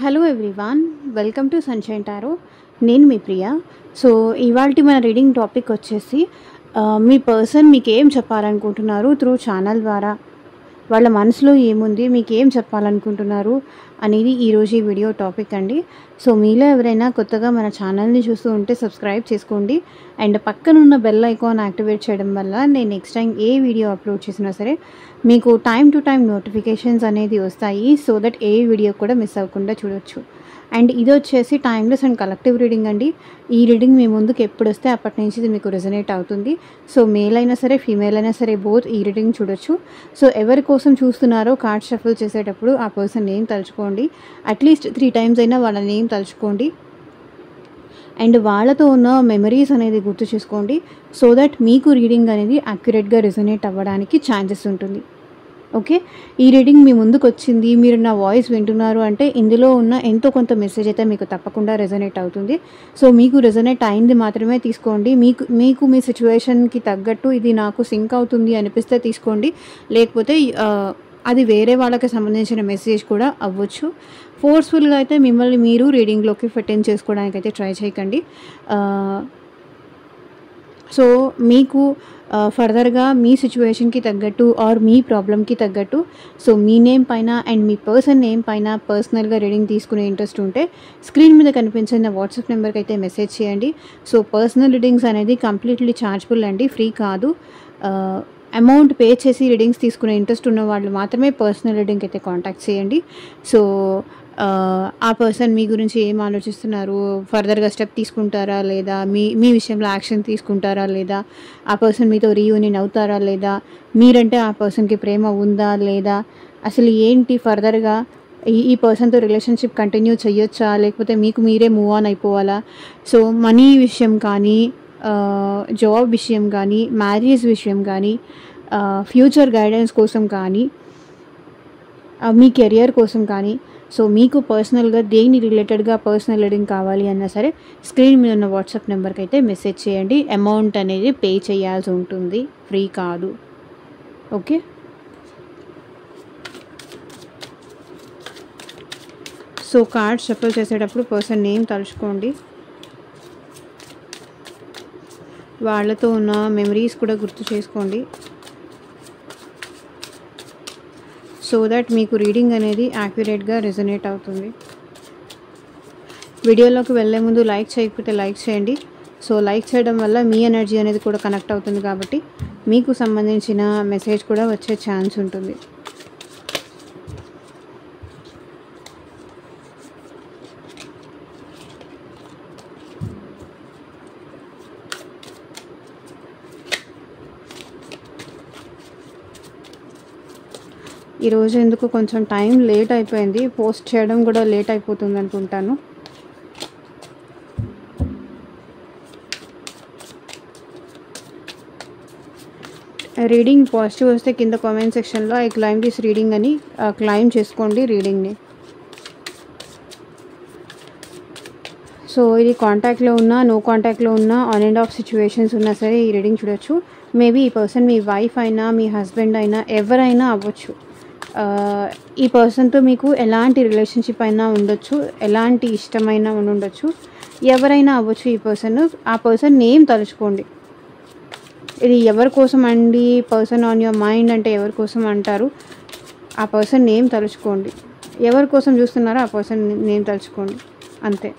Hello everyone, welcome to sunshine tarot. నేను మీ Priya. So ఇవాల్టి మన రీడింగ్ టాపిక్ వచ్చేసి మీ పర్సన్ మీకు ఏం చెప్పాలనుకుంటున్నారు త్రూ ఛానల్ ద్వారా, వాళ్ళ మనసులో ఏముంది, మీకు ఏం చెప్పాలనుకుంటున్నారు అనేది ఈరోజు ఈ వీడియో టాపిక్ అండి. సో మీలో ఎవరైనా కొత్తగా మన ఛానల్ని చూస్తూ ఉంటే సబ్స్క్రైబ్ చేసుకోండి అండ్ పక్కనున్న బెల్ ఐకాన్ యాక్టివేట్ చేయడం వల్ల నేను నెక్స్ట్ టైం ఏ వీడియో అప్లోడ్ చేసినా సరే మీకు టైం టు టైం నోటిఫికేషన్స్ అనేది వస్తాయి. సో దట్ ఏ వీడియో కూడా మిస్ అవ్వకుండా చూడొచ్చు. అండ్ ఇది వచ్చేసి టైమ్లెస్ అండ్ కలెక్టివ్ రీడింగ్ అండి. ఈ రీడింగ్ మీ ముందుకు ఎప్పుడు వస్తే అప్పటి నుంచి ఇది మీకు రెజనేట్ అవుతుంది. సో మేల్ అయినా సరే ఫీమేల్ అయినా సరే బోత్ ఈ రీడింగ్ చూడొచ్చు. సో ఎవరి కోసం చూస్తున్నారో కార్డ్ షఫుల్ చేసేటప్పుడు ఆ పర్సన్ నేమ్ తలుచుకోండి. అట్లీస్ట్ 3 times అయినా వాళ్ళ నేమ్ తలుచుకోండి అండ్ వాళ్ళతో ఉన్న మెమరీస్ అనేది గుర్తు చేసుకోండి. సో దట్ మీకు రీడింగ్ అనేది యాక్యురేట్గా రెజనేట్ అవ్వడానికి ఛాన్సెస్ ఉంటుంది. ఓకే, ఈ రీడింగ్ మీ ముందుకు వచ్చింది, మీరు నా వాయిస్ వింటున్నారు అంటే ఇందులో ఉన్న ఎంతో కొంత మెసేజ్ అయితే మీకు తప్పకుండా రెజనేట్ అవుతుంది. సో మీకు రెజనేట్ అయింది మాత్రమే తీసుకోండి. మీకు మీ సిచ్యువేషన్కి తగ్గట్టు ఇది నాకు సింక్ అవుతుంది అనిపిస్తే తీసుకోండి, లేకపోతే అది వేరే వాళ్ళకి సంబంధించిన మెసేజ్ కూడా అవ్వచ్చు. ఫోర్స్ఫుల్గా అయితే మిమ్మల్ని మీరు రీడింగ్లోకి ఫిట్ ఇన్ చేసుకోవడానికి అయితే ట్రై చేయకండి. సో మీకు ఫర్దర్గా మీ సిచ్యువేషన్కి తగ్గట్టు ఆర్ మీ ప్రాబ్లమ్కి తగ్గట్టు సో మీ నేమ్ పైన అండ్ మీ పర్సన్ నేమ్ పైన పర్సనల్గా రీడింగ్ తీసుకునే ఇంట్రెస్ట్ ఉంటే స్క్రీన్ మీద కనిపించిన వాట్సాప్ నెంబర్కి అయితే మెసేజ్ చేయండి. సో పర్సనల్ రీడింగ్స్ అనేది కంప్లీట్లీ ఛార్జబుల్ అండి, ఫ్రీ కాదు. అమౌంట్ పే చేసి రీడింగ్స్ తీసుకునే ఇంట్రెస్ట్ ఉన్న వాళ్ళు మాత్రమే పర్సనల్ రీడింగ్ అయితే కాంటాక్ట్ చేయండి. సో ఆ పర్సన్ మీ గురించి ఏం ఆలోచిస్తున్నారు, ఫర్దర్గా స్టెప్ తీసుకుంటారా లేదా, మీ విషయంలో యాక్షన్ తీసుకుంటారా లేదా, ఆ పర్సన్ మీతో రీయూనియన్ అవుతారా లేదా, మీరంటే ఆ పర్సన్కి ప్రేమ ఉందా లేదా, అసలు ఏంటి ఫర్దర్గా ఈ పర్సన్తో రిలేషన్షిప్ కంటిన్యూ చేయొచ్చా లేకపోతే మీకు మీరే మూవ్ ఆన్ అయిపోవాలా, సో మనీ విషయం కానీ, జాబ్ విషయం కానీ, మ్యారేజ్ విషయం కానీ, ఫ్యూచర్ గైడెన్స్ కోసం కానీ, మీ కెరియర్ కోసం కానీ, సో మీకు పర్సనల్గా దేని రిలేటెడ్గా పర్సనల్ రీడింగ్ కావాలి అన్నా సరే స్క్రీన్ మీద ఉన్న వాట్సాప్ నెంబర్కి అయితే మెసేజ్ చేయండి. అమౌంట్ అనేది పే చేయాల్సి ఉంటుంది, ఫ్రీ కాదు. ఓకే, సో కార్డ్ షఫల్ చేసేటప్పుడు పర్సన్ నేమ్ తలుచుకోండి, వాళ్ళతో ఉన్న మెమరీస్ కూడా గుర్తు చేసుకోండి. సో దట్ మీకు రీడింగ్ అనేది యాక్యురేట్గా రెజనేట్ అవుతుంది. వీడియోలోకి వెళ్ళే ముందు లైక్ చేయకపోతే లైక్ చేయండి. సో లైక్ చేయడం వల్ల మీ ఎనర్జీ అనేది కూడా కనెక్ట్ అవుతుంది కాబట్టి మీకు సంబంధించిన మెసేజ్ కూడా వచ్చే ఛాన్స్ ఉంటుంది. ఈరోజు ఎందుకు కొంచెం టైం లేట్ అయిపోయింది, పోస్ట్ చేయడం కూడా లేట్ అయిపోతుంది అనుకుంటాను. రీడింగ్ పాజిటివ్ వస్తే కింద కామెంట్ సెక్షన్లో ఐ క్లైమ్ దిస్ రీడింగ్ అని క్లైమ్ చేసుకోండి రీడింగ్ని. సో ఇది కాంటాక్ట్లో ఉన్నా నో కాంటాక్ట్లో ఉన్నా ఆన్ అండ్ ఆఫ్ సిచ్యువేషన్స్ ఉన్నా సరే ఈ రీడింగ్ చూడొచ్చు. మేబీ ఈ పర్సన్ మీ వైఫ్ అయినా మీ హస్బెండ్ అయినా ఎవరైనా అవ్వచ్చు. ఈ పర్సన్తో మీకు ఎలాంటి రిలేషన్షిప్ అయినా ఉండొచ్చు, ఎలాంటి ఇష్టమైనా ఉండొచ్చు, ఎవరైనా అవ్వచ్చు ఈ పర్సన్. ఆ పర్సన్ నేమ్ తలుచుకోండి. ఇది ఎవరి కోసం అండి, పర్సన్ ఆన్ యువర్ మైండ్ అంటే ఎవరి కోసం అంటారు, ఆ పర్సన్ నేమ్ తలుచుకోండి. ఎవరి కోసం చూస్తున్నారో ఆ పర్సన్ నేమ్ తలుచుకోండి, అంతే.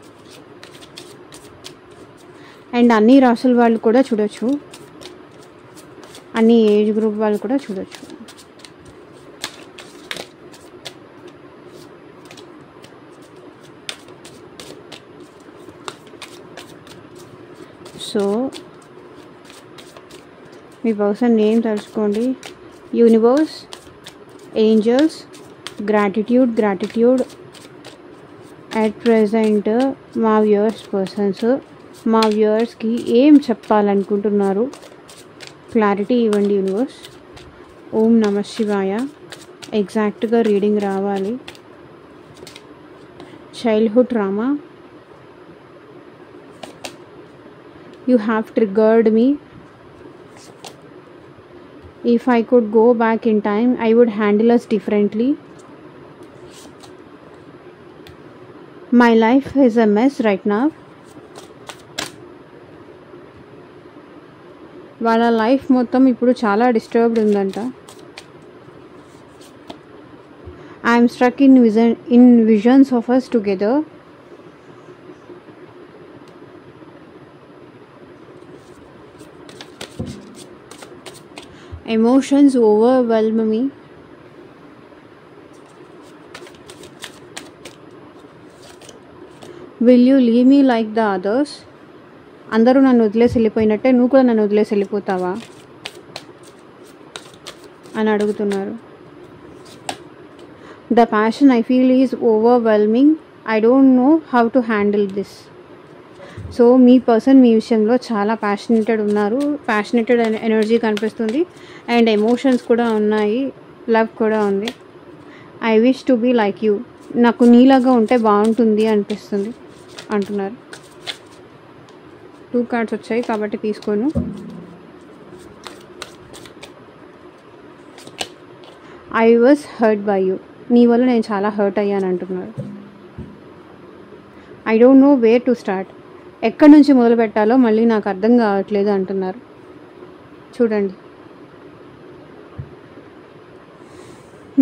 అండ్ అన్ని రాసుల వాళ్ళు కూడా చూడొచ్చు, అన్ని ఏజ్ గ్రూప్ వాళ్ళు కూడా చూడొచ్చు. సో మీ పర్సన్ నేమ్ తలుచుకోండి. Universe, angels, gratitude at present మా మా వ్యూవర్స్కి ఏం చెప్పాలనుకుంటున్నారు క్లారిటీ ఇవ్వండి యూనివర్స్. ఓం నమ శివాయ. ఎగ్జాక్ట్గా రీడింగ్ రావాలి. Childhood trauma, you have triggered me. If I could go back in time, I would handle us differently. My life is a mess right now. వాళ్ళ లైఫ్ మొత్తం ఇప్పుడు చాలా డిస్టర్బ్డ్ ఉందంట. I'm struck in visions of us together. Emotions overwhelm me. Will you leave me like the others. అందరూ నన్ను వదిలేసి వెళ్ళిపోయినట్టే నువ్వు కూడా నన్ను వదిలేసి వెళ్ళిపోతావా అని అడుగుతున్నారు. The passion I feel is overwhelming. I don't know how to handle this. So మీ పర్సన్ మీ విషయంలో చాలా ప్యాషనేటెడ్ ఉన్నారు. ప్యాషనేటెడ్ ఎనర్జీ కనిపిస్తుంది అండ్ ఎమోషన్స్ కూడా ఉన్నాయి, లవ్ కూడా ఉంది. I wish to be like you. నాకు నీలాగా ఉంటే బాగుంటుంది అనిపిస్తుంది అంటున్నారు. 2 కార్డ్స్ వచ్చాయి కాబట్టి తీసుకోను. I was hurt by you. నీ వల్ల నేను చాలా హర్ట్ అయ్యాను అంటున్నారు. I don't know where to start. ఎక్కడి నుంచి మొదలు పెట్టాలో మళ్ళీ నాకు అర్థం కావట్లేదు అంటున్నారు. చూడండి,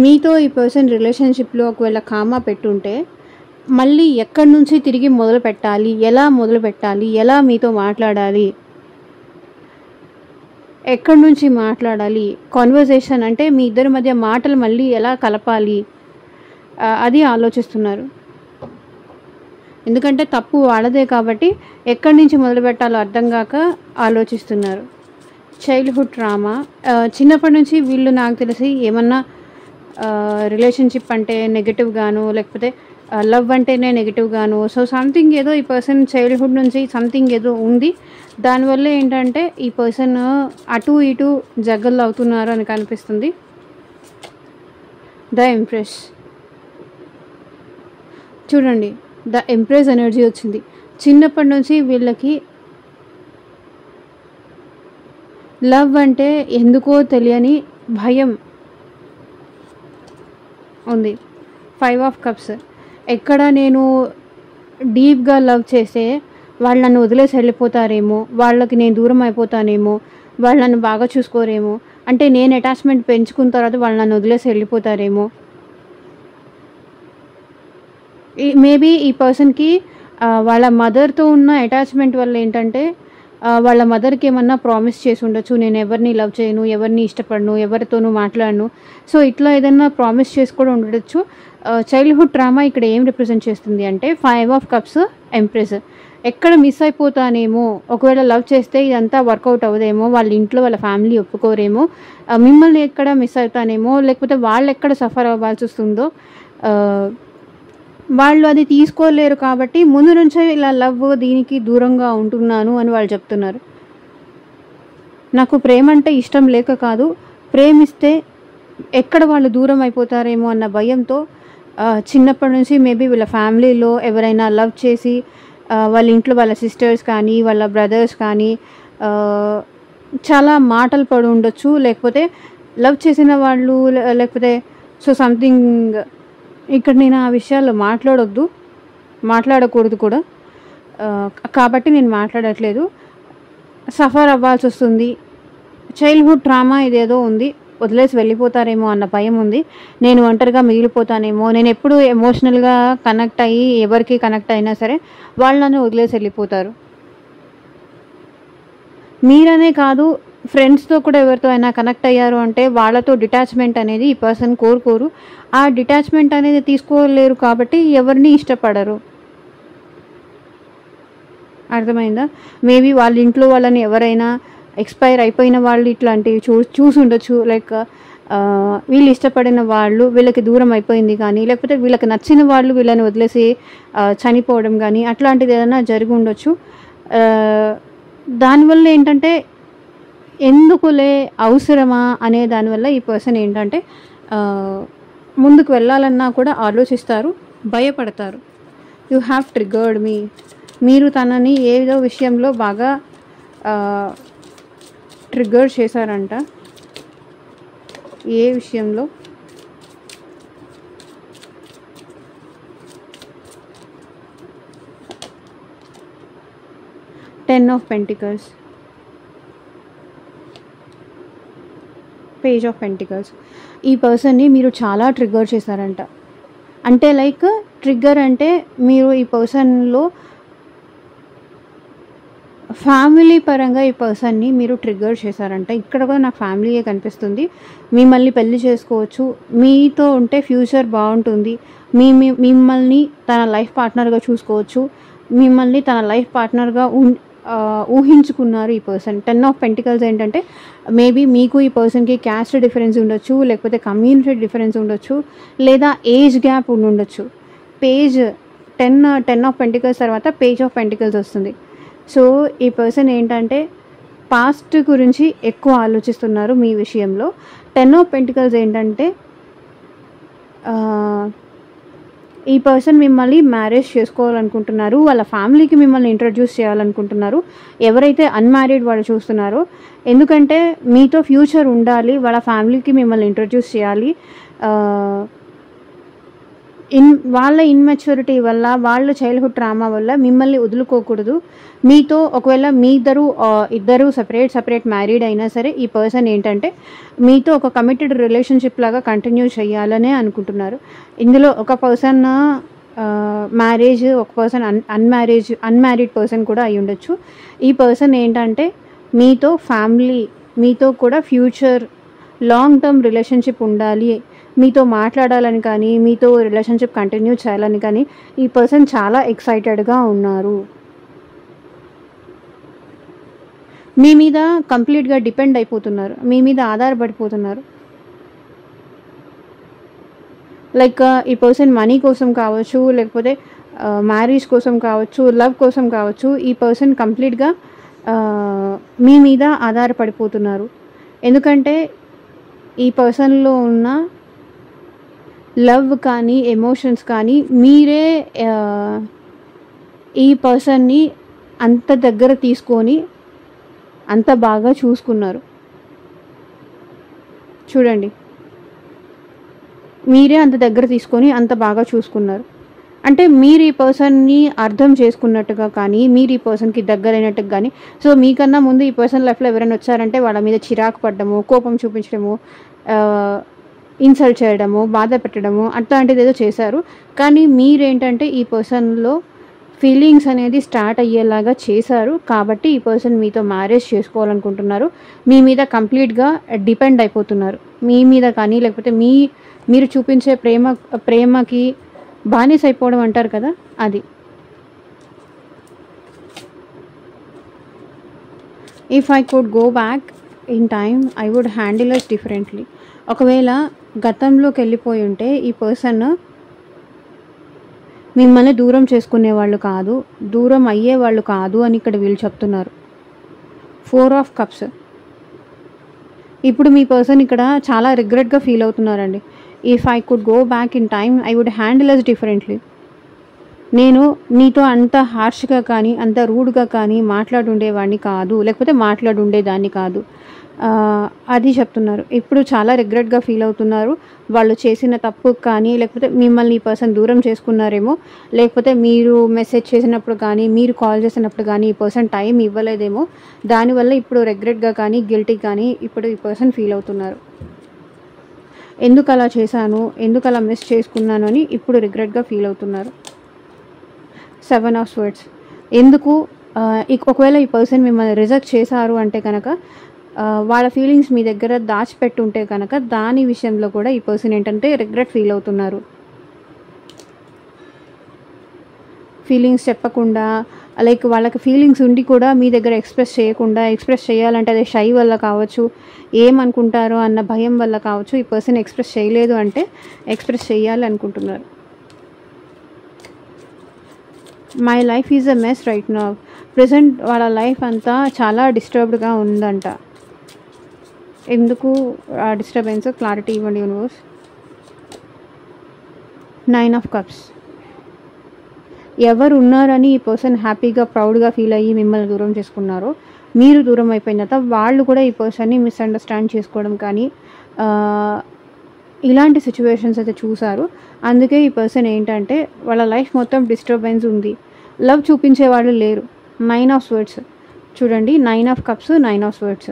మీతో ఈ పర్సన్ రిలేషన్షిప్లో ఒకవేళ కామా పెట్టుంటే మళ్ళీ ఎక్కడి నుంచి తిరిగి మొదలు పెట్టాలి, ఎలా మొదలు పెట్టాలి, ఎలా మీతో మాట్లాడాలి, ఎక్కడి నుంచి మాట్లాడాలి, కాన్వర్జేషన్ అంటే మీ ఇద్దరి మధ్య మాటలు మళ్ళీ ఎలా కలపాలి అది ఆలోచిస్తున్నారు. ఎందుకంటే తప్పు వాళ్ళదే కాబట్టి ఎక్కడి నుంచి మొదలు పెట్టాలో అర్థం కాక ఆలోచిస్తున్నారు. Childhood trauma. చిన్నప్పటి నుంచి వీళ్ళు నాకు తెలిసి ఏమన్నా రిలేషన్షిప్ అంటే నెగటివ్గాను, లేకపోతే లవ్ అంటేనే నెగిటివ్గాను, సో సంథింగ్ ఏదో ఈ పర్సన్ చైల్డ్హుడ్ నుంచి సంథింగ్ ఏదో ఉంది. దానివల్ల ఏంటంటే ఈ పర్సన్ అటు ఇటు జగ్గలు అవుతున్నారు అని కనిపిస్తుంది. The empress. చూడండి, ద ఎంప్రెస్ ఎనర్జీ వచ్చింది. చిన్నప్పటి నుంచి వీళ్ళకి లవ్ అంటే ఎందుకో తెలియని భయం ఉంది. 5 ఆఫ్ కప్స్. ఎక్కడ నేను డీప్గా లవ్ చేస్తే వాళ్ళు నన్ను వదిలేసి వెళ్ళిపోతారేమో, వాళ్ళకి నేను దూరం అయిపోతానేమో, వాళ్ళు నన్ను బాగా చూసుకోరేమో, అంటే నేను అటాచ్మెంట్ పెంచుకున్న తర్వాత వాళ్ళు నన్ను వదిలేసి వెళ్ళిపోతారేమో. మేబీ ఈ పర్సన్కి వాళ్ళ మదర్తో ఉన్న అటాచ్మెంట్ వల్ల ఏంటంటే వాళ్ళ మదర్కి ఏమన్నా ప్రామిస్ చేసి ఉండొచ్చు, నేను ఎవరిని లవ్ చేయను, ఎవరిని ఇష్టపడను, ఎవరితోనూ మాట్లాడను. సో ఇట్లా ఏదైనా ప్రామిస్ చేసి కూడా ఉండొచ్చు. చైల్డ్హుడ్ ట్రామా ఇక్కడ ఏం రిప్రజెంట్ చేస్తుంది అంటే 5 ఆఫ్ కప్స్, ఎంప్రెస్. ఎక్కడ మిస్ అయిపోతానేమో, ఒకవేళ లవ్ చేస్తే ఇదంతా వర్కౌట్ అవ్వదేమో, వాళ్ళ ఇంట్లో వాళ్ళ ఫ్యామిలీ ఒప్పుకోరేమో, మిమ్మల్ని ఎక్కడ మిస్ అవుతానేమో, లేకపోతే వాళ్ళు ఎక్కడ సఫర్ అవ్వాల్సి వస్తుందో, వాళ్ళు అది తీసుకోలేరు కాబట్టి ముందు నుంచే ఇలా లవ్ దీనికి దూరంగా ఉంటున్నాను అని వాళ్ళు చెప్తున్నారు. నాకు ప్రేమ అంటే ఇష్టం లేక కాదు, ప్రేమిస్తే ఎక్కడ వాళ్ళు దూరం అయిపోతారేమో అన్న భయంతో చిన్నప్పటి నుంచి మేబీ వీళ్ళ ఫ్యామిలీలో ఎవరైనా లవ్ చేసి వాళ్ళ ఇంట్లో వాళ్ళ సిస్టర్స్ కానీ వాళ్ళ బ్రదర్స్ కానీ చాలా మాటలు పడి ఉండొచ్చు, లేకపోతే లవ్ చేసిన వాళ్ళు, లేకపోతే సో సంథింగ్. ఇక్కడ నేను ఆ విషయాల్లో మాట్లాడకూడదు కూడా, కాబట్టి నేను మాట్లాడట్లేదు. సఫర్ అవ్వాల్సి వస్తుంది. చైల్డ్హుడ్ ట్రామా ఇదేదో ఉంది, వదిలేసి వెళ్ళిపోతారేమో అన్న భయం ఉంది. నేను ఒంటరిగా మిగిలిపోతానేమో, నేను ఎప్పుడు ఎమోషనల్గా కనెక్ట్ అయ్యి ఎవరికి కనెక్ట్ అయినా సరే వాళ్ళని వదిలేసి వెళ్ళిపోతారు. మీరనే కాదు, ఫ్రెండ్స్తో కూడా ఎవరితో అయినా కనెక్ట్ అయ్యారు అంటే వాళ్ళతో డిటాచ్మెంట్ అనేది ఈ పర్సన్ కోరుకోరు. ఆ డిటాచ్మెంట్ అనేది తీసుకోలేరు కాబట్టి ఎవరిని ఇష్టపడరు. అర్థమైందా? మేబీ వాళ్ళ ఇంట్లో వాళ్ళని ఎవరైనా ఎక్స్పైర్ అయిపోయిన వాళ్ళు ఇట్లాంటివి చూసి ఉండొచ్చు. లైక్ వీళ్ళు ఇష్టపడిన వాళ్ళు వీళ్ళకి దూరం అయిపోయింది కానీ, లేకపోతే వీళ్ళకి నచ్చిన వాళ్ళు వీళ్ళని వదిలేసి చనిపోవడం కానీ అట్లాంటిది ఏదైనా జరిగి ఉండొచ్చు. దానివల్ల ఏంటంటే ఎందుకులే, అవసరమా అనే దానివల్ల ఈ పర్సన్ ఏంటంటే ముందుకు వెళ్ళాలన్నా కూడా ఆలోచిస్తారు, భయపడతారు. యూ హ్యావ్ ట్రిగర్డ్ మీ. మీరు తనని ఏదో విషయంలో బాగా ట్రిగర్ చేశారంట. ఏ విషయంలో? 10 of pentacles, page of pentacles. ఈ పర్సన్ని మీరు చాలా ట్రిగ్గర్ చేశారంట. అంటే లైక్ ట్రిగ్గర్ అంటే మీరు ఈ పర్సన్లో ఫ్యామిలీ పరంగా ఈ పర్సన్ని మీరు ట్రిగ్గర్ చేశారంట. ఇక్కడ కూడా నాకు ఫ్యామిలీయే కనిపిస్తుంది. మిమ్మల్ని పెళ్లి చేసుకోవచ్చు, మీతో ఉంటే ఫ్యూచర్ బాగుంటుంది, మిమ్మల్ని తన లైఫ్ పార్ట్నర్గా చూసుకోవచ్చు, మిమ్మల్ని తన లైఫ్ పార్ట్నర్గా ఊహించుకున్నారు ఈ పర్సన్. 10 ఆఫ్ పెంటికల్స్ ఏంటంటే మేబీ మీకు ఈ పర్సన్కి క్యాస్ట్ డిఫరెన్స్ ఉండొచ్చు, లేకపోతే కమ్యూనిటీ డిఫరెన్స్ ఉండొచ్చు, లేదా ఏజ్ గ్యాప్ ఉండొచ్చు. పేజ్ 10 ఆఫ్ పెంటికల్స్ తర్వాత పేజ్ ఆఫ్ పెంటికల్స్ వస్తుంది. సో ఈ పర్సన్ ఏంటంటే పాస్ట్ గురించి ఎక్కువ ఆలోచిస్తున్నారు మీ విషయంలో. 10 ఆఫ్ పెంటికల్స్ ఏంటంటే ఈ పర్సన్ మిమ్మల్ని మ్యారేజ్ చేసుకోవాలనుకుంటున్నారు, వాళ్ళ ఫ్యామిలీకి మిమ్మల్ని ఇంట్రడ్యూస్ చేయాలనుకుంటున్నారు. ఎవరైతే అన్మ్యారీడ్ వాళ్ళు చూస్తున్నారో, ఎందుకంటే మీతో ఫ్యూచర్ ఉండాలి, వాళ్ళ ఫ్యామిలీకి మిమ్మల్ని ఇంట్రడ్యూస్ చేయాలి. వాళ్ళ ఇన్మెచ్యూరిటీ వల్ల, వాళ్ళ చైల్డ్హుడ్ ట్రామా వల్ల మిమ్మల్ని వదులుకోకూడదు. మీతో ఒకవేళ మీ ఇద్దరు సపరేట్ మ్యారీడ్ అయినా సరే ఈ పర్సన్ ఏంటంటే మీతో ఒక కమిటెడ్ రిలేషన్షిప్ లాగా కంటిన్యూ చేయాలనే అనుకుంటున్నారు. ఇందులో ఒక పర్సన్ మ్యారేజ్, ఒక పర్సన్ అన్మ్యారీడ్ పర్సన్ కూడా అయి ఉండొచ్చు. ఈ పర్సన్ ఏంటంటే మీతో ఫ్యామిలీ, మీతో కూడా ఫ్యూచర్ లాంగ్ టర్మ్ రిలేషన్షిప్ ఉండాలి, మీతో మాట్లాడాలని కానీ, మీతో రిలేషన్షిప్ కంటిన్యూ చేయాలని కానీ ఈ పర్సన్ చాలా ఎక్సైటెడ్గా ఉన్నారు. మీ మీద కంప్లీట్గా డిపెండ్ అయిపోతున్నారు, మీ మీద ఆధారపడిపోతున్నారు. లైక్ ఈ పర్సన్ మనీ కోసం కావచ్చు, లేకపోతే మ్యారేజ్ కోసం కావచ్చు, లవ్ కోసం కావచ్చు, ఈ పర్సన్ కంప్లీట్గా మీ మీద ఆధారపడిపోతున్నారు. ఎందుకంటే ఈ పర్సన్లో ఉన్న లవ్ కానీ, ఎమోషన్స్ కానీ మీరే ఈ పర్సన్ని అంత దగ్గర తీసుకొని అంత బాగా చూసుకున్నారు. చూడండి, మీరే అంత దగ్గర తీసుకొని అంత బాగా చూసుకున్నారు. అంటే మీరు ఈ పర్సన్ని అర్థం చేసుకున్నట్టుగా కానీ, మీరు ఈ పర్సన్కి దగ్గరైనట్టుగా కానీ. సో మీకన్నా ముందు ఈ పర్సన్ లైఫ్లో ఎవరైనా వచ్చారంటే వాళ్ళ మీద చిరాకు పడ్డము, కోపం చూపించడము, ఇన్సల్ట్ చేయడము, బాధ పెట్టడము అట్లాంటిది ఏదో చేశారు. కానీ మీరేంటంటే ఈ పర్సన్లో ఫీలింగ్స్ అనేది స్టార్ట్ అయ్యేలాగా చేశారు. కాబట్టి ఈ పర్సన్ మీతో మ్యారేజ్ చేసుకోవాలనుకుంటున్నారు, మీ మీద కంప్లీట్గా డిపెండ్ అయిపోతున్నారు. మీ మీద కానీ, లేకపోతే మీరు చూపించే ప్రేమకి బానిస అయిపోవడం అంటారు కదా, అది. If I could go back in time I would handle us differently. ఒకవేళ గతంలోకి వెళ్ళిపోయి ఉంటే ఈ పర్సన్ మిమ్మల్ని దూరం చేసుకునేవాళ్ళు కాదు, దూరం అయ్యేవాళ్ళు కాదు అని ఇక్కడ వీళ్ళు చెప్తున్నారు. 4 ఆఫ్ కప్స్. ఇప్పుడు మీ పర్సన్ ఇక్కడ చాలా రిగ్రెట్గా ఫీల్ అవుతున్నారండి. If I could go back in time I would handle us differently. నేను నీతో అంత హార్ష్గా కానీ, అంత రూడ్గా కానీ మాట్లాడుండేవాడిని కాదు, లేకపోతే మాట్లాడుండేదాన్ని కాదు, అది చెప్తున్నారు. ఇప్పుడు చాలా రిగ్రెట్గా ఫీల్ అవుతున్నారు. వాళ్ళు చేసిన తప్పు కానీ, లేకపోతే మిమ్మల్ని ఈ పర్సన్ దూరం చేసుకున్నారేమో, లేకపోతే మీరు మెసేజ్ చేసినప్పుడు కానీ, మీరు కాల్ చేసినప్పుడు కానీ ఈ పర్సన్ టైం ఇవ్వలేదేమో, దానివల్ల ఇప్పుడు రిగ్రెట్గా కానీ, గిల్టీ కానీ ఇప్పుడు ఈ పర్సన్ ఫీల్ అవుతున్నారు. ఎందుకు అలా చేశాను, ఎందుకు అలా మిస్ చేసుకున్నాను అని ఇప్పుడు రిగ్రెట్గా ఫీల్ అవుతున్నారు. 7 ఆఫ్ స్వర్డ్స్. ఎందుకు ఒకవేళ ఈ పర్సన్ మిమ్మల్ని రిజెక్ట్ చేశారు అంటే కనుక, వాళ్ళ ఫీలింగ్స్ మీ దగ్గర దాచిపెట్టుంటే కనుక దాని విషయంలో కూడా ఈ పర్సన్ ఏంటంటే రిగ్రెట్ ఫీల్ అవుతున్నారు. ఫీలింగ్స్ చెప్పకుండా, లైక్ వాళ్ళకి ఫీలింగ్స్ ఉండి కూడా మీ దగ్గర ఎక్స్ప్రెస్ చేయకుండా, ఎక్స్ప్రెస్ చేయాలంటే అది షై వల్ల కావచ్చు, ఏమనుకుంటారో అన్న భయం వల్ల కావచ్చు, ఈ పర్సన్ ఎక్స్ప్రెస్ చేయలేదు అంటే ఎక్స్ప్రెస్ చేయాలి అనుకుంటున్నారు. My life is a mess right now. Present వాళ్ళ లైఫ్ అంతా చాలా డిస్టర్బ్డ్గా ఉందంట. ఎందుకు ఆ డిస్టర్బెన్స్, క్లారిటీ ఇవ్వండి యూనివర్స్. 9 of cups. ఎవరు ఉన్నారని ఈ పర్సన్ హ్యాపీగా, ప్రౌడ్గా ఫీల్ అయ్యి మిమ్మల్ని దూరం చేసుకున్నారో, మీరు దూరం అయిపోయిన తర్వాత వాళ్ళు కూడా ఈ పర్సన్ని మిస్అండర్స్టాండ్ చేసుకోవడం కానీ ఇలాంటి సిచ్యువేషన్స్ అయితే చూసారు. అందుకే ఈ పర్సన్ ఏంటంటే వాళ్ళ లైఫ్ మొత్తం డిస్టర్బెన్స్ ఉంది, లవ్ చూపించే వాళ్ళు లేరు. 9 ఆఫ్ స్వర్డ్స్. చూడండి 9 ఆఫ్ కప్స్, 9 ఆఫ్ స్వర్డ్స్.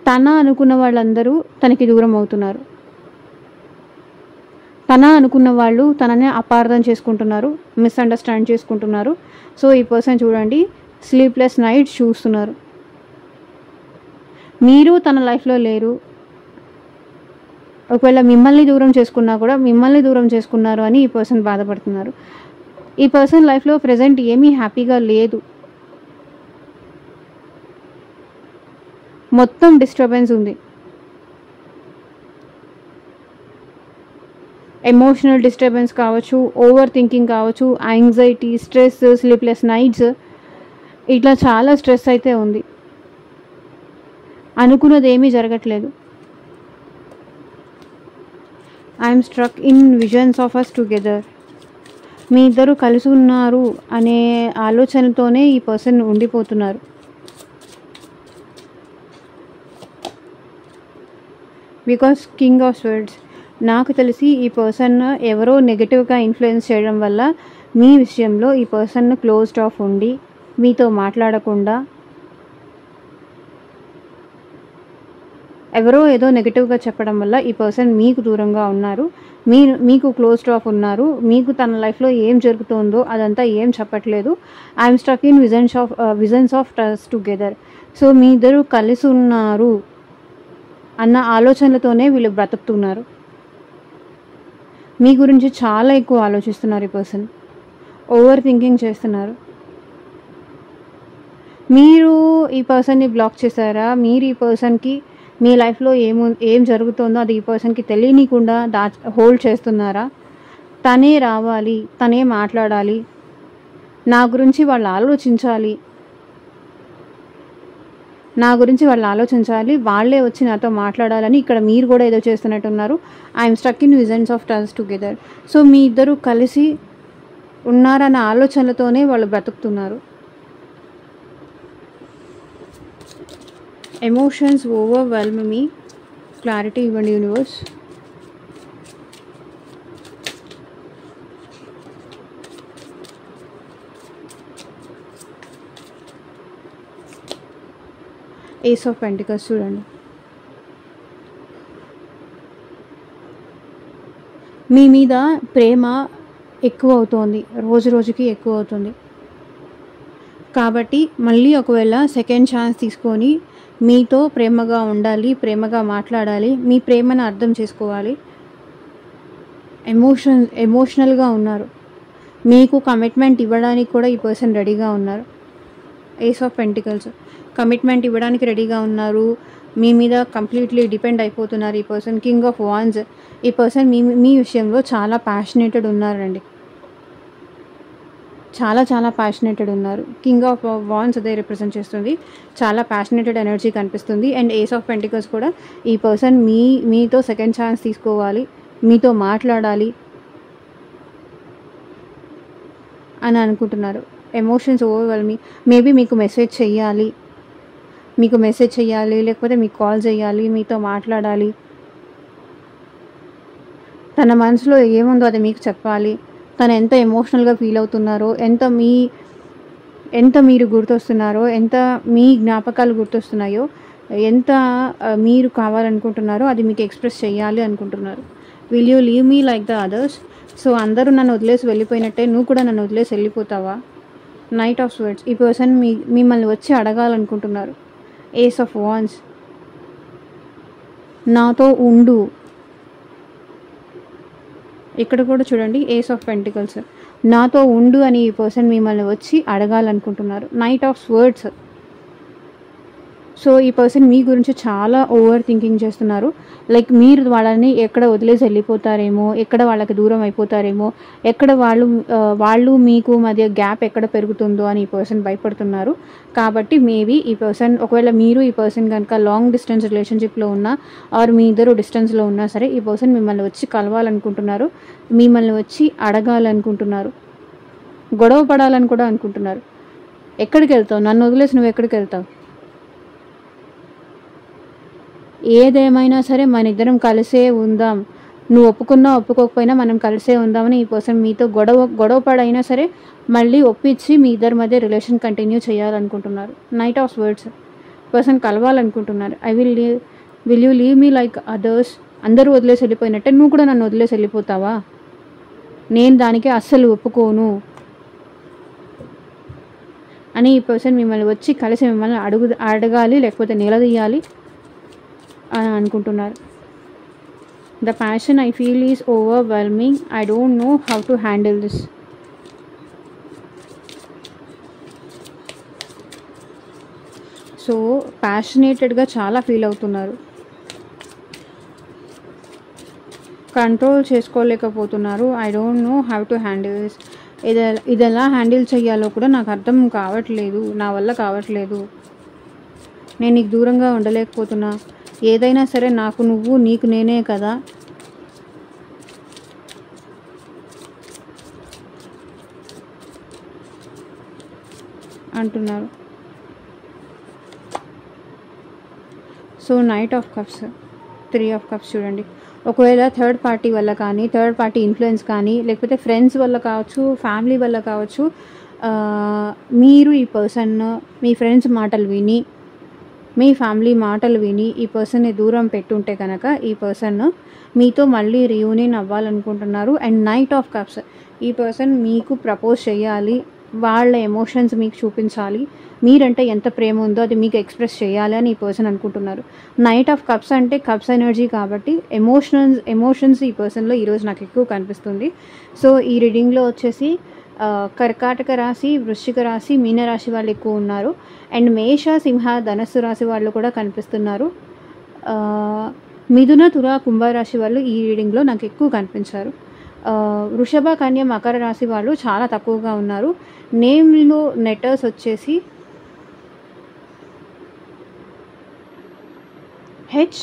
తన అనుకున్న వాళ్ళందరూ తనకి దూరం అవుతున్నారు. తన అనుకున్న వాళ్ళు తననే అపార్థం చేసుకుంటున్నారు, మిస్అండర్స్టాండ్ చేసుకుంటున్నారు. సో ఈ పర్సన్ చూడండి స్లీప్లెస్ నైట్స్ చూస్తున్నారు. మీరు తన లైఫ్లో లేరు. ఒకవేళ మిమ్మల్ని దూరం చేసుకున్నా కూడా మిమ్మల్ని దూరం చేసుకున్నారు అని ఈ పర్సన్ బాధపడుతున్నారు. ఈ పర్సన్ లైఫ్లో ప్రజెంట్ ఏమీ హ్యాపీగా లేదు. మొత్తం డిస్టర్బెన్స్ ఉంది. ఎమోషనల్ డిస్టర్బెన్స్ కావచ్చు, ఓవర్ థింకింగ్ కావచ్చు, యాంగ్జైటీ, స్ట్రెస్, స్లీప్లెస్ నైట్స్, ఇట్లా చాలా స్ట్రెస్ అయితే ఉంది. అనుకున్నది ఏమీ జరగట్లేదు. I'm struck in visions of us together. మీ ఇద్దరు కలిసి ఉన్నారు అనే ఆలోచనతోనే ఈ పర్సన్ ఉండిపోతున్నారు. బికాస్ కింగ్ ఆఫ్ స్వర్డ్స్, నాకు తెలిసి ఈ పర్సన్ ఎవరో నెగటివ్గా ఇన్ఫ్లుయెన్స్ చేయడం వల్ల మీ విషయంలో ఈ పర్సన్ క్లోజ్డ్ ఆఫ్ ఉండి మీతో మాట్లాడకుండా, ఎవరో ఏదో నెగిటివ్గా చెప్పడం వల్ల ఈ పర్సన్ మీకు దూరంగా ఉన్నారు. మీకు క్లోజ్డ్ ఆఫ్ ఉన్నారు. మీకు తన లైఫ్లో ఏం జరుగుతుందో అదంతా ఏం చెప్పట్లేదు. I'm struck in visions of trust together. So మీ ఇద్దరు కలిసి ఉన్నారు అన్న ఆలోచనలతోనే వీళ్ళు బ్రతుకుతున్నారు. మీ గురించి చాలా ఎక్కువ ఆలోచిస్తున్నారు ఈ పర్సన్. ఓవర్ థింకింగ్ చేస్తున్నారు. మీరు ఈ పర్సన్ని బ్లాక్ చేశారా? మీరు ఈ పర్సన్కి మీ లైఫ్లో ఏం జరుగుతుందో అది ఈ పర్సన్కి తెలియనీయకుండా హోల్డ్ చేస్తున్నారా? తనే రావాలి, తనే మాట్లాడాలి, నా గురించి వాళ్ళు ఆలోచించాలి, వాళ్ళే వచ్చి నాతో మాట్లాడాలని ఇక్కడ మీరు కూడా ఏదో చేస్తున్నట్టున్నారు. I'm struck in visions of trust together. So మీ ఇద్దరు కలిసి ఉన్నారన్న ఆలోచనలతోనే వాళ్ళు బ్రతుకుతున్నారు. Emotions overwhelm me. క్లారిటీ ఇవ్వండి యూనివర్స్. ఏస్ ఆఫ్ పెంటికల్స్ చూడండి. మీ మీద ప్రేమ ఎక్కువ అవుతోంది, రోజు రోజుకి ఎక్కువ అవుతుంది. కాబట్టి మళ్ళీ ఒకవేళ సెకండ్ ఛాన్స్ తీసుకొని మీతో ప్రేమగా ఉండాలి, ప్రేమగా మాట్లాడాలి, మీ ప్రేమను అర్థం చేసుకోవాలి. ఎమోషనల్గా ఉన్నారు. మీకు కమిట్మెంట్ ఇవ్వడానికి కూడా ఈ పర్సన్ రెడీగా ఉన్నారు. ఏస్ ఆఫ్ పెంటికల్స్, కమిట్మెంట్ ఇవ్వడానికి రెడీగా ఉన్నారు. మీ మీద కంప్లీట్లీ డిపెండ్ అయిపోతున్నారు ఈ పర్సన్. కింగ్ ఆఫ్ వాండ్స్, ఈ పర్సన్ మీ విషయంలో చాలా ప్యాషనేటెడ్ ఉన్నారండి. చాలా ప్యాషనేటెడ్ ఉన్నారు. కింగ్ ఆఫ్ వాండ్స్ అదే రిప్రజెంట్ చేస్తుంది. చాలా ప్యాషనేటెడ్ ఎనర్జీ కనిపిస్తుంది. అండ్ ఏస్ ఆఫ్ పెంటికల్స్ కూడా ఈ పర్సన్ మీతో సెకండ్ ఛాన్స్ తీసుకోవాలి, మీతో మాట్లాడాలి అని అనుకుంటున్నారు. Emotions overwhelming. మేబీ మీకు మెసేజ్ చేయాలి, లేకపోతే మీకు కాల్ చేయాలి, మీతో మాట్లాడాలి, తన మనసులో ఏముందో అది మీకు చెప్పాలి. తను ఎంత ఎమోషనల్గా ఫీల్ అవుతున్నారో, ఎంత మీరు గుర్తొస్తున్నారో, ఎంత మీ జ్ఞాపకాలు గుర్తొస్తున్నాయో, ఎంత మీరు కావాలనుకుంటున్నారో అది మీకు ఎక్స్ప్రెస్ చేయాలి అనుకుంటున్నారు. Will you leave me like the others? So అందరూ నన్ను వదిలేసి వెళ్ళిపోయినట్టే నువ్వు కూడా నన్ను వదిలేసి వెళ్ళిపోతావా? నైట్ ఆఫ్ స్వర్డ్స్, ఈ పర్సన్ మిమ్మల్ని వచ్చి అడగాలనుకుంటున్నారు. ఏస్ ఆఫ్ వాండ్స్, నాతో ఉండు. ఇక్కడ కూడా చూడండి ఏస్ ఆఫ్ పెంటికల్స్, నాతో ఉండు అని ఈ పర్సన్ మిమ్మల్ని వచ్చి అడగాలనుకుంటున్నారు. నైట్ ఆఫ్ స్వర్డ్స్, సో ఈ పర్సన్ మీ గురించి చాలా ఓవర్ థింకింగ్ చేస్తున్నారు. లైక్ మీరు వాళ్ళని ఎక్కడ వదిలేసి వెళ్ళిపోతారేమో, ఎక్కడ వాళ్ళకి దూరం అయిపోతారేమో, ఎక్కడ వాళ్ళు మీకు మధ్య గ్యాప్ ఎక్కడ పెరుగుతుందో అని ఈ పర్సన్ భయపడుతున్నారు. కాబట్టి మేబీ ఈ పర్సన్, ఒకవేళ మీరు ఈ పర్సన్ కనుక లాంగ్ డిస్టెన్స్ రిలేషన్షిప్లో ఉన్నా ఆర్ మీ ఇద్దరు డిస్టెన్స్లో ఉన్నా సరే, ఈ పర్సన్ మిమ్మల్ని వచ్చి కలవాలనుకుంటున్నారు, మిమ్మల్ని వచ్చి అడగాలనుకుంటున్నారు, గొడవ పడాలని కూడా అనుకుంటున్నారు. ఎక్కడికి వెళ్తావు? నన్ను వదిలేసి నువ్వు ఎక్కడికి వెళ్తావు? ఏదేమైనా సరే మన ఇద్దరం కలిసే ఉందాం, నువ్వు ఒప్పుకున్నా ఒప్పుకోకపోయినా మనం కలిసే ఉందామని ఈ పర్సన్ మీతో గొడవ పడైనా సరే మళ్ళీ ఒప్పించి మీ ఇద్దరి మధ్య రిలేషన్ కంటిన్యూ చేయాలనుకుంటున్నారు. నైట్ ఆఫ్ వర్డ్స్ పర్సన్ కలవాలనుకుంటున్నారు. Will you leave me like others? అందరూ వదిలేసి వెళ్ళిపోయినట్టే నువ్వు కూడా నన్ను వదిలేసి వెళ్ళిపోతావా? నేను దానికి అస్సలు ఒప్పుకోను అని ఈ పర్సన్ మిమ్మల్ని వచ్చి కలిసి మిమ్మల్ని అడగాలి, లేకపోతే నిలదీయాలి అని అనుకుంటున్నారు. The passion I feel is overwhelming. I don't know how to handle this. So ప్యాషనేటెడ్గా చాలా ఫీల్ అవుతున్నారు. కంట్రోల్ చేసుకోలేకపోతున్నారు. I don't know how to handle this. ఇది ఎలా హ్యాండిల్ చేయాలో కూడా నాకు అర్థం కావట్లేదు, నా వల్ల కావట్లేదు. నేను నీకు దూరంగా ఉండలేకపోతున్నా. ఏదైనా సరే నాకు నువ్వు, నీకు నేనే కదా. అంటున్నారు. So night of cups, 3 of cups చూడండి. ఒకవేళ థర్డ్ పార్టీ వల్ల కానీ, థర్డ్ పార్టీ ఇన్ఫ్లుయెన్స్ కానీ, లేకపోతే ఫ్రెండ్స్ వల్ల కావచ్చు, ఫ్యామిలీ వల్ల కావచ్చు, మీరు ఈ పర్సన్ మీ ఫ్రెండ్స్ మాటలు విని, మీ ఫ్యామిలీ మాటలు విని ఈ పర్సన్ని దూరం పెట్టుంటే కనుక ఈ పర్సన్ మీతో మళ్ళీ రీయూనియన్ అవ్వాలనుకుంటున్నారు. అండ్ నైట్ ఆఫ్ కప్స్, ఈ పర్సన్ మీకు ప్రపోజ్ చేయాలి, వాళ్ళ ఎమోషన్స్ మీకు చూపించాలి, మీరంటే ఎంత ప్రేమ ఉందో అది మీకు ఎక్స్ప్రెస్ చేయాలి అని ఈ పర్సన్ అనుకుంటున్నారు. నైట్ ఆఫ్ కప్స్ అంటే కప్స్ ఎనర్జీ కాబట్టి ఎమోషన్స్ ఈ పర్సన్లో ఈరోజు నాకు ఎక్కువ కనిపిస్తుంది. సో ఈ రీడింగ్లో వచ్చేసి కర్కాటక రాశి, వృశ్చిక రాశి, మీనరాశి వాళ్ళు ఎక్కువ ఉన్నారు. అండ్ మేష, సింహ, ధనస్సు రాశి వాళ్ళు కూడా కనిపిస్తున్నారు. మిథున, తుల, కుంభరాశి వాళ్ళు ఈ రీడింగ్లో నాకు ఎక్కువ కనిపించారు. వృషభ, కన్య, మకర రాశి వాళ్ళు చాలా తక్కువగా ఉన్నారు. నేమ్లో లెటర్స్ వచ్చేసి H,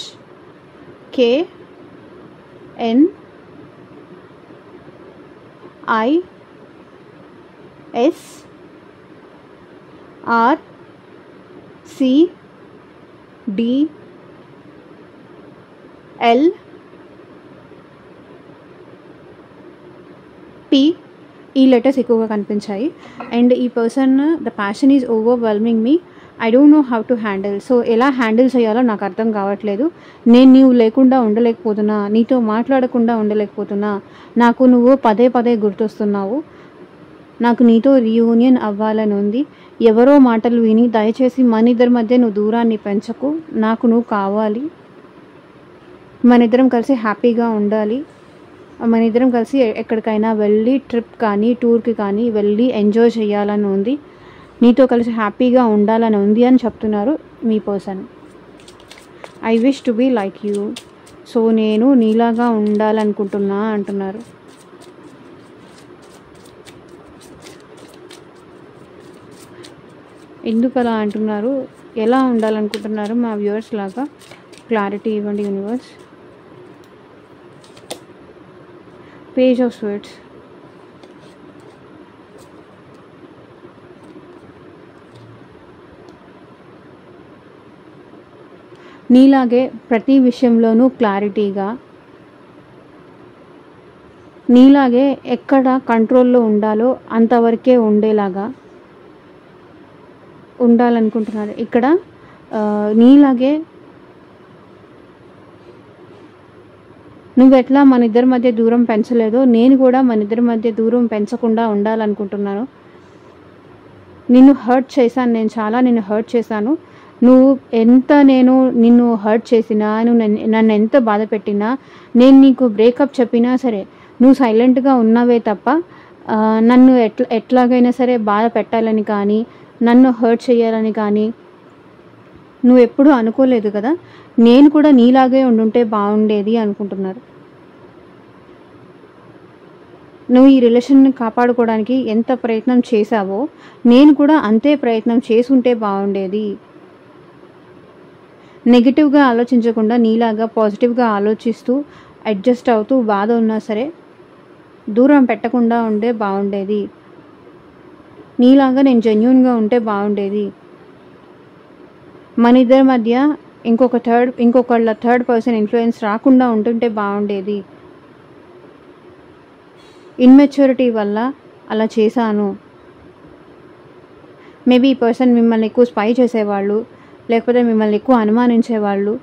K, N, I, S, R, C, D, L, P, ఈ లెటర్స్ ఎక్కువగా కనిపించాయి. అండ్ ఈ person the passion is overwhelming me, I don't know how to handle. So ఎలా హ్యాండిల్ చేయాలో నాకు అర్థం కావట్లేదు. నేను నీవు లేకుండా ఉండలేకపోతున్నా, నీతో మాట్లాడకుండా ఉండలేకపోతున్నా, నాకు నువ్వు పదే పదే గుర్తొస్తున్నావు, నాకు నీతో రీయూనియన్ అవ్వాలని ఉంది. ఎవరో మాటలు విని దయచేసి మన ఇద్దరి మధ్య నువ్వు దూరాన్ని పెంచకు, నాకు నువ్వు కావాలి, మన ఇద్దరం కలిసి హ్యాపీగా ఉండాలి, మన ఇద్దరం కలిసి ఎక్కడికైనా వెళ్ళి ట్రిప్ కానీ టూర్కి కానీ వెళ్ళి ఎంజాయ్ చేయాలని ఉంది, నీతో కలిసి హ్యాపీగా ఉండాలని ఉంది అని చెప్తున్నారు మీ person. I wish to be like you. So నేను నీలాగా ఉండాలనుకుంటున్నా అంటున్నారు. ఎందుకు అలా అంటున్నారు, ఎలా ఉండాలనుకుంటున్నారు మా వ్యూవర్స్ లాగా క్లారిటీ ఇవ్వండి యూనివర్స్. పేజ్ ఆఫ్ స్వర్డ్స్, నీలాగే ప్రతి విషయంలోనూ క్లారిటీగా, నీలాగే ఎక్కడ కంట్రోల్లో ఉండాలో అంతవరకే ఉండేలాగా ఉండాలనుకుంటున్నారు. ఇక్కడ నీలాగే నువ్వెట్లా మన ఇద్దరి మధ్య దూరం పెంచలేదో నేను కూడా మన ఇద్దరి మధ్య దూరం పెంచకుండా ఉండాలనుకుంటున్నాను. నిన్ను హర్ట్ చేశాను, నేను చాలా నిన్ను హర్ట్ చేశాను. నువ్వు ఎంత నిన్ను హర్ట్ చేసినా, నువ్వు నన్ను ఎంత బాధ పెట్టినా, నేను నీకు బ్రేకప్ చెప్పినా సరే నువ్వు సైలెంట్గా ఉన్నావే తప్ప నన్ను ఎట్లాగైనా సరే బాధ పెట్టాలని కానీ, నన్ను హర్ట్ చేయాలని కానీ నువ్వు ఎప్పుడూ అనుకోలేదు కదా. నేను కూడా నీలాగే ఉండుంటే బాగుండేది అనుకుంటున్నారు. నువ్వు ఈ రిలేషన్ని కాపాడుకోవడానికి ఎంత ప్రయత్నం చేశావో నేను కూడా అంతే ప్రయత్నం చేసుంటే బాగుండేది. నెగిటివ్గా ఆలోచించకుండా నీలాగా పాజిటివ్గా ఆలోచిస్తూ అడ్జస్ట్ అవుతూ బాధ ఉన్నా సరే దూరం పెట్టకుండా ఉంటే బాగుండేది. నీలాగా నేను జెన్యూన్గా ఉంటే బాగుండేది. మన ఇద్దరి మధ్య ఇంకొకళ్ళ థర్డ్ పర్సన్ ఇన్ఫ్లుయెన్స్ రాకుండా ఉంటుంటే బాగుండేది. ఇన్మెచ్యూరిటీ వల్ల అలా చేశాను. మేబీ ఈ పర్సన్ మిమ్మల్ని ఎక్కువ స్పై చేసేవాళ్ళు, లేకపోతే మిమ్మల్ని ఎక్కువ అనుమానించేవాళ్ళు,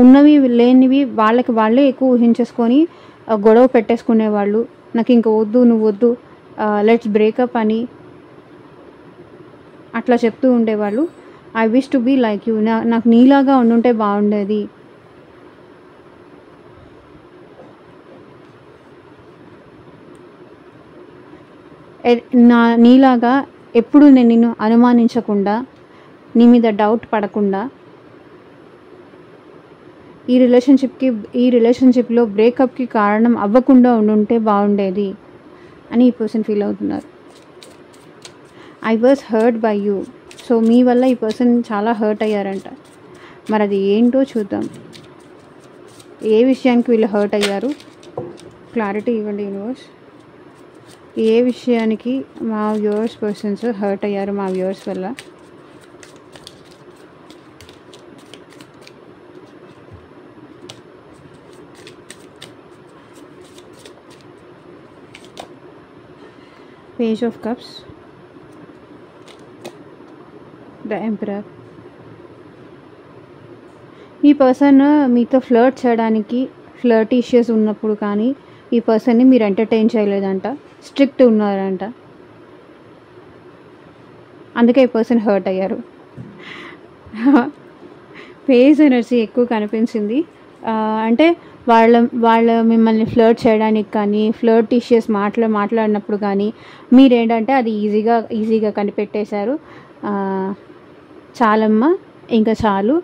ఉన్నవి లేనివి వాళ్ళకి వాళ్ళే ఎక్కువ ఊహించేసుకొని గొడవ పెట్టేసుకునేవాళ్ళు. నాకు ఇంక వద్దు, నువ్వు వద్దు, లెట్స్ బ్రేకప్ అని అట్లా చెప్తూ ఉండేవాళ్ళు. I wish to be like you, నాకు నీలాగా ఉండుంటే బాగుండేది. నీలాగా ఎప్పుడు నేను నిన్ను అనుమానించకుండా, నీ మీద డౌట్ పడకుండా ఈ రిలేషన్షిప్లో బ్రేకప్కి కారణం అవ్వకుండా ఉండుంటే బాగుండేది అని ఈ పర్సన్ ఫీల్ అవుతున్నారు. I was hurt by you. So మీ వల్ల ఈ పర్సన్ చాలా హర్ట్ అయ్యారంట. మరి అది ఏంటో చూద్దాం. ఏ విషయానికి వీళ్ళు హర్ట్ అయ్యారు, క్లారిటీ ఇవ్వండి యూనివర్స్. ఏ విషయానికి మా వ్యూవర్స్ పర్సన్స్ హర్ట్ అయ్యారు మా వ్యూవర్స్ వల్ల? Page of cups, the emperor. ఈ పర్సన్ మీతో ఫ్లర్ట్ చేయడానికి ఫ్లర్టీషియస్ ఉన్నప్పుడు కానీ ఈ పర్సన్ని మీరు ఎంటర్టైన్ చేయలేదంట, స్ట్రిక్ట్ ఉన్నారంట. అందుకే ఈ పర్సన్ హర్ట్ అయ్యారు. పేజ్ ఎనర్జీ ఎక్కువ కనిపించింది. అంటే వాళ్ళ మిమ్మల్ని ఫ్లర్ట్ చేయడానికి కానీ ఫ్లర్టీషియస్ మాట్లాడినప్పుడు కానీ మీరేంటంటే అది ఈజీగా కనిపెట్టేశారు. చాలమ్మా, ఇంకా చాలు,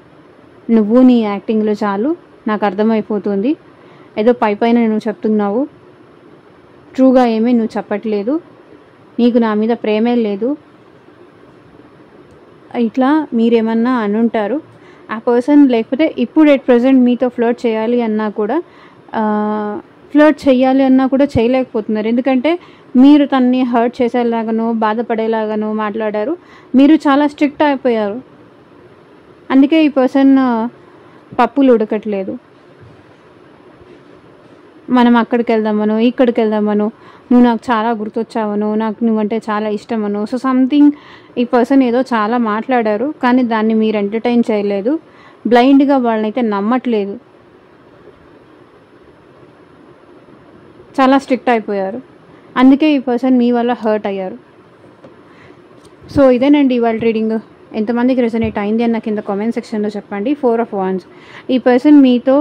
నువ్వు నీ యాక్టింగ్లో చాలు, నాకు అర్థమైపోతుంది, ఏదో పైన నువ్వు చెప్తున్నావు, ట్రూగా ఏమీ నువ్వు చెప్పట్లేదు, నీకు నా మీద ప్రేమే లేదు, ఇట్లా మీరేమన్నా అనుంటారు. ఆ పర్సన్ లేకపోతే ఇప్పుడు ఎట్ ప్రజెంట్ మీతో ఫ్లర్ట్ చేయాలి అన్నా కూడా చేయలేకపోతున్నారు. ఎందుకంటే మీరు తనని హర్ట్ చేసేలాగానో బాధపడేలాగానో మాట్లాడారు. మీరు చాలా స్ట్రిక్ట్ అయిపోయారు. అందుకే ఈ పర్సన్ పప్పులు ఉడకట్లేదు. మనం అక్కడికి వెళ్దామనో ఇక్కడికి వెళ్దామనో, నువ్వు నాకు చాలా గుర్తొచ్చావనో, నాకు నువ్వంటే చాలా ఇష్టమనో, సో సంథింగ్ ఈ పర్సన్ ఏదో చాలా మాట్లాడారు. కానీ దాన్ని మీరు ఎంటర్టైన్ చేయలేదు. బ్లైండ్గా వాళ్ళనైతే నమ్మట్లేదు. చాలా స్ట్రిక్ట్ అయిపోయారు. అందుకే ఈ పర్సన్ మీ వల్ల హర్ట్ అయ్యారు. సో ఇదేనండి ఇవాళ రీడింగ్. ఎంతమందికి రెసనేట్ అయింది అని నాకు కింద కామెంట్ సెక్షన్లో చెప్పండి. 4 of Wands. ఈ పర్సన్ మీతో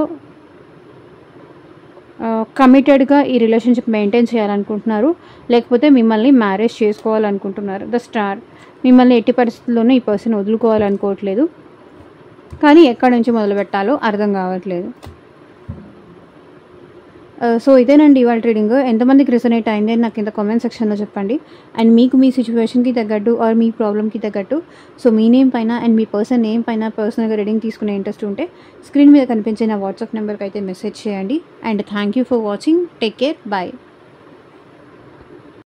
కమిటెడ్గా ఈ రిలేషన్షిప్ మెయింటైన్ చేయాలనుకుంటున్నారు, లేకపోతే మిమ్మల్ని మ్యారేజ్ చేసుకోవాలనుకుంటున్నారు. The star. మిమ్మల్ని ఎట్టి పరిస్థితుల్లోనూ ఈ పర్సన్ వదులుకోవాలనుకోవట్లేదు, కానీ ఎక్కడి నుంచి మొదలు పెట్టాలో అర్థం కావట్లేదు. సో ఇదేనండి ఇవాళ రీడింగ్. ఎంతమందికి రెసనేట్ అయింది అని నాకు కింద కామెంట్ సెక్షన్లో చెప్పండి. అండ్ మీకు మీ సిచ్యువేషన్కి తగ్గట్టు ఆర్ మీ ప్రాబ్లమ్కి తగ్గట్టు సో మీ నేమ్ పైన అండ్ మీ పర్సన్ నేమ్ పైన పర్సనల్గా రీడింగ్ తీసుకునే ఇంట్రెస్ట్ ఉంటే స్క్రీన్ మీద కనిపించే నా వాట్సాప్ నెంబర్కి అయితే మెసేజ్ చేయండి. And thank you for watching. Take care. Bye.